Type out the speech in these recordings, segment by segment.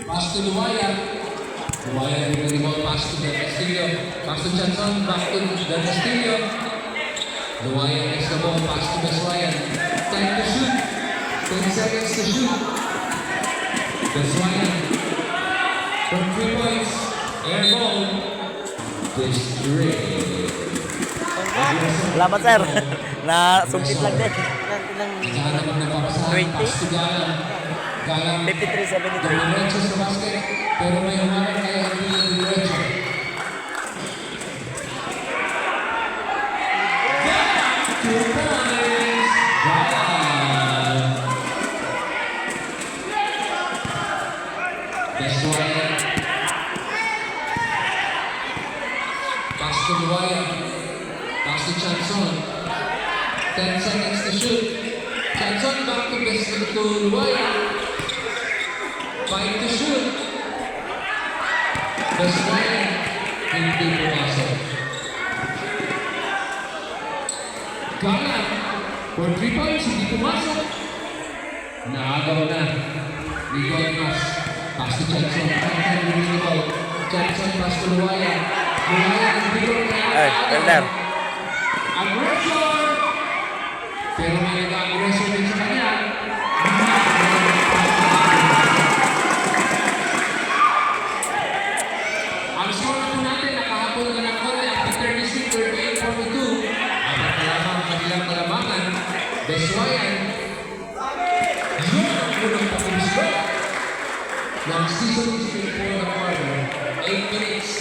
Pass to Luwaya. Luwaya with the ball. Pass to Del Castillo. Pass to Chanson. Back to Del Castillo. Luwaya next the ball. Pass to Beswayan. Time to shoot. 10 seconds to shoot. Beswayan. From 3 points. Air ball. District. Salamat sir. Nasungkit lang din. Galang nagpapasahan. 20? Pass to Galang. Galang 53-73. dumiretso sa basket. Pero may umarang kaya hindi na dumiretso. Galang! 2 points! Galang! Beswayan. Pass to Luwaya. Pass to Chanson. 10 seconds to shoot. Chanson back to Luwaya. 5 to shoot. Beswayan. Hindi pumasok. Galang. For 3 points, hindi pumasok. Naagaw na. Ligon mas. Pass to Chanson. Chanson pass to Luwaya. Luwaya hindi ko Ay, Elder. Aggressor! Pero may nag-aggressor din sa kanya. Ang score na po natin, nakahapon na ng konti, after 36, 38-42. At lamang ang kanilang kalamangan, Beswayan. Yun ang unang pakulislo ng season 64 na quarter. 8 minutes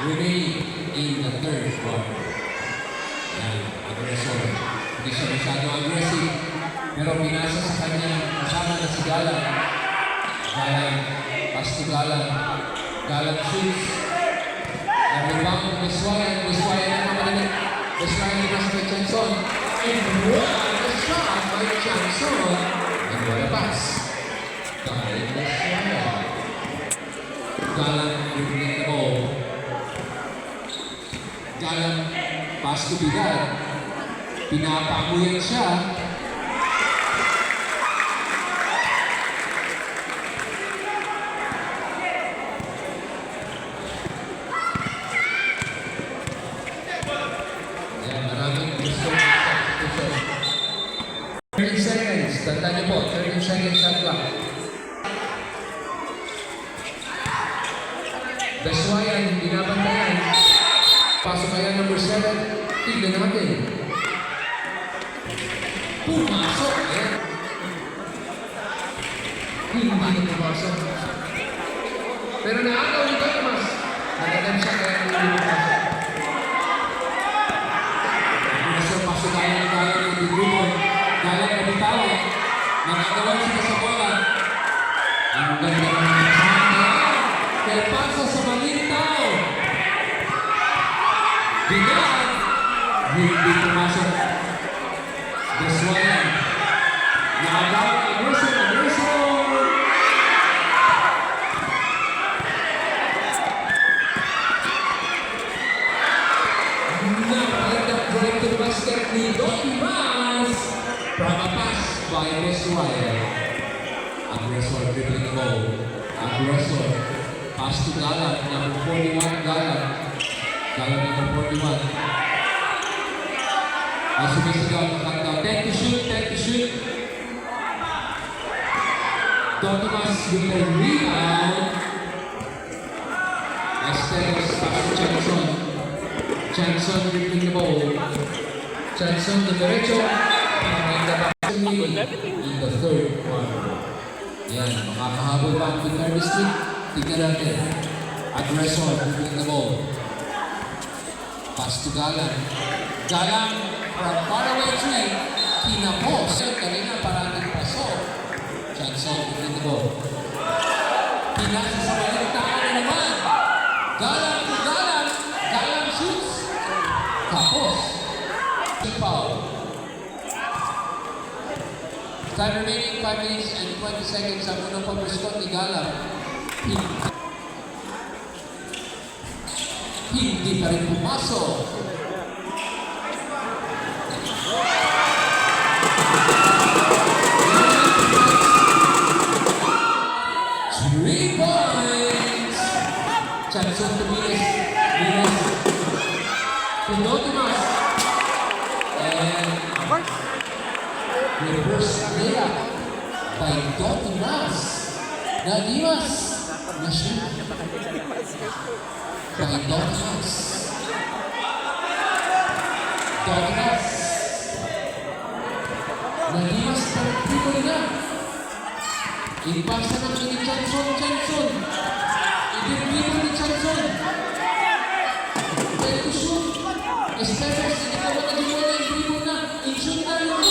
remaining in the third quarter. Yan, aggressor. Hindi siya masyado aggressive. Pero pinasa sa kanya kasama na si Galang. Galang, pass to Galang. Galang shoots. Nag-rebound Beswayan. Beswayan ang mamalalit. Beswayan na nasa kay Chanson. And what a shot by Chanson. And what a pass by Beswayan. Galang dribbling the ball. Galang pass to Bidal. Pinapakuyan siya. Yan, maraming gusto. 30 seconds. Tanda niyo po, 30 seconds shot clock. Beswayan, binabantayan. Pasok kaya number 7. Tignan natin. Pumasok. Ayan. Hindi na pumasok. Pero naagaw ni Thomas. Nagagam siya kaya hindi pumasok. Pumasok, pasok kaya ng Galang ng grupo. Galang na bitawa. Nagagawan siya sa bola. Ang ganda ng mga sana. Kaya pasa sa maling tao. Bigyan! Hindi pumasok. Beswayan. Naagaw, aggressor. Napagandang drive to the basket ni Dokimas. From a pass by Beswayan. Aggressor dribbling the ball. Aggressor. Pass to Galang. Number 41, Galang. Galang number 41. Ay sumisigaw ng kanta. 10 to shoot, 10 to shoot. Dokimas with the rebound. Esteros pass to Chanson. Chanson dribbling the ball. Chanson the derecho. And the back in the third quarter. Yan, makakahabol pa ang Pinar District. Tignan natin. Aggressor dribbling the ball. Pass to Galang. Galang from far away three. Kinapos. Kanina parating paso. Chanson dribbling the ball. Pinasa sa maling tao na naman. Galang to Galang. Galang shoots. Kapos. Foul. Time remaining 5 minutes and 20 seconds. Ang unang pag-respond ni Galang. Hindi pa rin pumasok. Chanson to Miles. Miles. To Dotimas. And reverse layup by Dotimas. Nadimas. Na-shoot. By Dotimas. Dotimas. Nadimas ng triple na. Ipasa ng ni Chanson. Ibibigyan ni Chanson. Pwede to shoot. Esteves, hindi ka makalimutan yung triple na. In-shoot na yung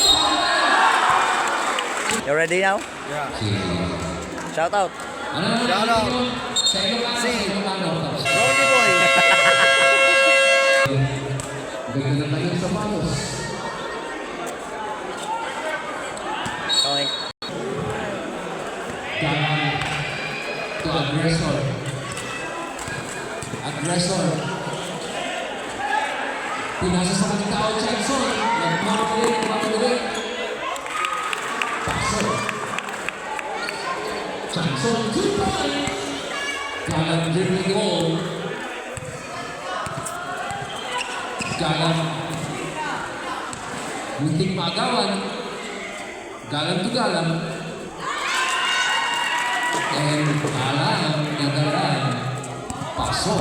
You ready now? Yeah. Shout out. Shout out. Sa Ilocano. Ronnie Boy. Ganda na kayo sa palos. Okay. To aggressor. Pinasa sa mga tao, Chanson. Nagmamagaling. Paso. Chanson, 2 points. Galang dribbling the ball. Galang munting maagawan. Galang to galang. And alam nagalan. Paso.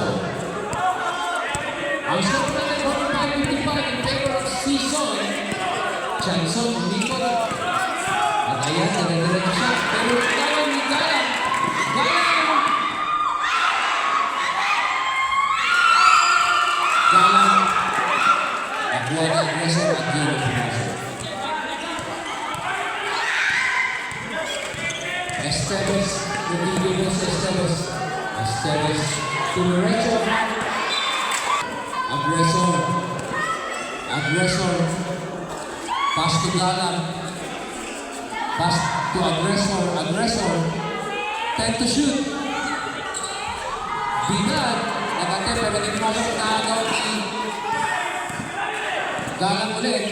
Ang score natin 45-55 in favor of Season. Chanson, hindi ko na. At ayan, nagagalan siya. Pero galang ni Galang. Nakuha na aggressor at yun ang pumasok. Esteves, nagiging sa Esteves. Esteves, tumiretso. Aggressor. Pass to Galang. Pass to aggressor. 10 to shoot. Binad. Nagate pero hindi pumasok na agaw ni Galang ulit.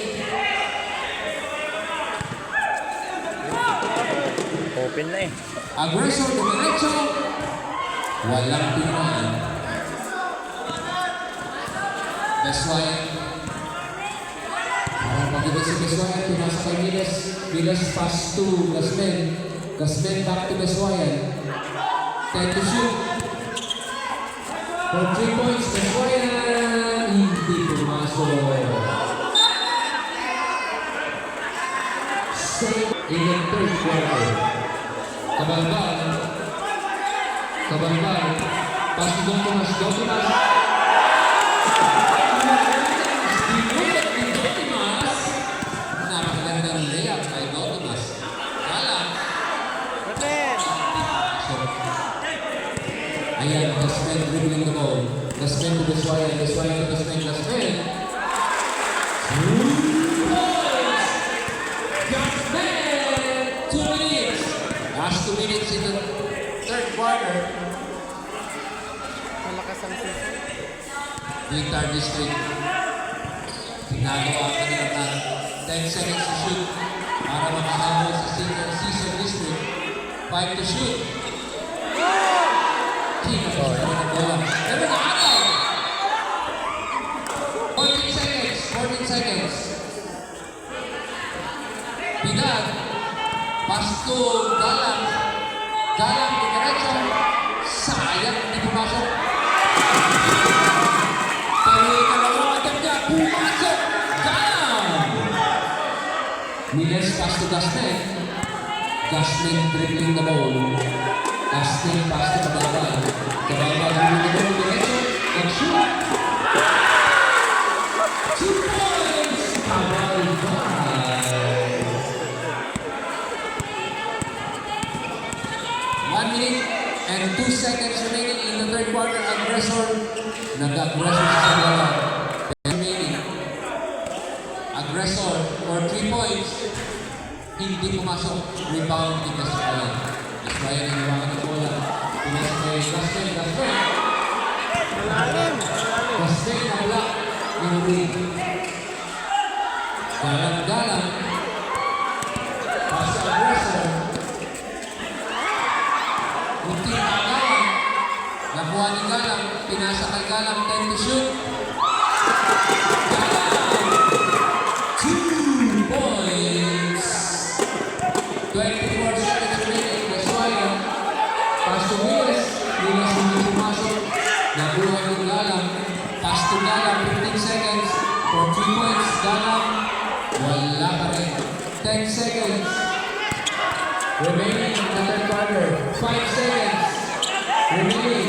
Open na eh. Aggressor, dumiretso. Walang tinamaan. Beswayan. Parang pag-ibig si Beswayan, pinasa kay Miles. Miles pass to Gasmen. Gasmen back to Beswayan. 10 to shoot. For 3 points, Beswayan. Hindi pumasok. Save in the third quarter. Kabalban. Pass to Dotimas. Dinulat ni Dotimas. Napakagandang layup kay Dotimas. Galang. Ayan, Gasmen dribbling the ball. Gasmen to Beswayan. Gasmen. 2 minutes. Last 2 minutes in the third quarter. Malakas ang season. Victor District. Ginagawa ka nila na 10 seconds to shoot para makahabol sa season district. 5 to shoot. Kinapit ka na bola. Pero nakataw. 14 seconds. Pinag. Pass to Galang. Diretso. Sayang, hindi pumasok. Pero ikalawang attempt niya, pumasok. Galang! Miles pass to Gasmen. Gasmen dribbling the ball. Gasmen pass to Kabalban. Kabalban dribbling the ball. Diretso. Nag-shoot. 2 points. Kabalban. 1 minute and 2 seconds remaining in the third quarter. Aggressor. Nag-aggressor sa Galang. Remaining. Aggressor for 3 points. Hindi pumasok. Rebound ni Gaspayan. Gaspayan ang iwakan ng bola. Pinasa kay Gaspayan. Gaspayan na block ng ring. Galang. Pass to aggressor. Munting agawan. Nakuha ni Galang. Pinasa kay Galang. 10 to shoot. 2 points. 24 seconds remaining. Gaswaya. Pass to Willis. Willis hindi pumasok. Nakuha ni Galang. Pass to Galang. 15 seconds. For 3 points. Galang. Wala pa rin. 10 seconds. Remaining in the third quarter. 5 seconds. Remaining.